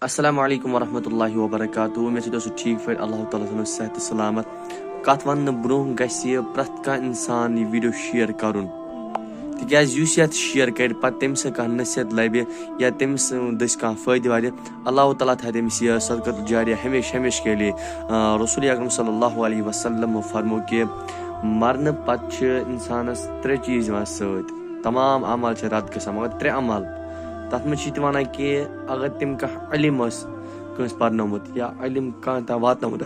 Assalamu alaikum warahmatullahi wabarakatuh. Meh dostu ठीक फिर अल्लाह ताला सनो सेहत सलामत कत वन ब्रोह गसी प्रथ का इंसान ये वीडियो शेयर करुन तिकाज युस यत शेयर कर पत तमिस कह नसीहत लबे या तमिस दस कह फायदे वाले अल्लाह ताला थाय तमिस यह सदक़त जारिया हमेशा हमेशा के लिए रसूल अकरम सल्लल्लाहु अलैहि वसल्लम फरमो कि मरने पत इंसानस त्रे चीज यिवान सत तमाम अमल रद्द गसान मगर त्रे अमल तथ मे वन कि अगर तम कह इल्म कंस पर्नोमुत या इल्म कह वातनोमुत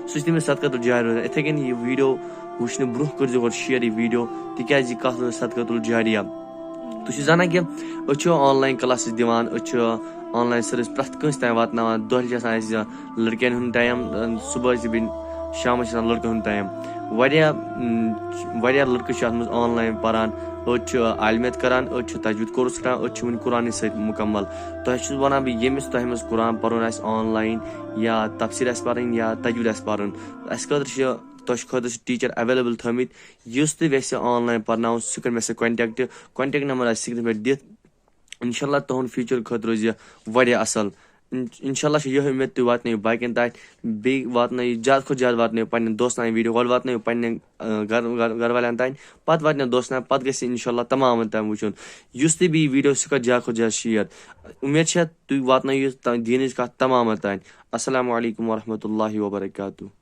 सह तमिस सदक़तुल जारिया रोजान इथे कन यह वीडियो वुचने ब्रोह कर गो शेयर यह वीडियो तिकाज यह कथ सदक़तुल जारिया तुम जाना कि ऑनलाइन क्लासेस दिवान ऑनलाइन सर्विस प्रथ कंस तान वातनावान दोहल लड़कियन हुंद टाइम सुबह शाम लड़कन हुंद टाइम वारिया लड़के ऑनलाइन परान आलमियत करान तजवीद कोर्स करान वन कुरान सत मुकम्मल तुह वन बह यमिस तुह मज कुरान पर्न ऑनलाइन या तफसीर पर्न या तजवीद पर्न अस खुद टीचर अवेलेबल थमित युस तस ऑनलाइन पर्न सह कर मे से कॉन्टेक्ट नंबर स्क्रीन पे दिथ इंशाल्लाह तुहद फ्यूचर खुद रोज वारिया असल इंशाल्लाह यह उम्मीद तुम वातन बाकन तान बे वातन ज्यादा खुद ज्यादा वातन पे दोस्तन वीडियो गो वातन पे घर वालन तान पत वातन दोस्तन पत गि इंशाल्लाह तमाम तान वुचन युस बी वीडियो सह कर ज्यादा खुद ज्यादा शेयर उम्मीद तुम वातन दीन कथ तमाम तान अस्सलामु अलैकुम वरहमतुल्लाहि वबरकातुहू।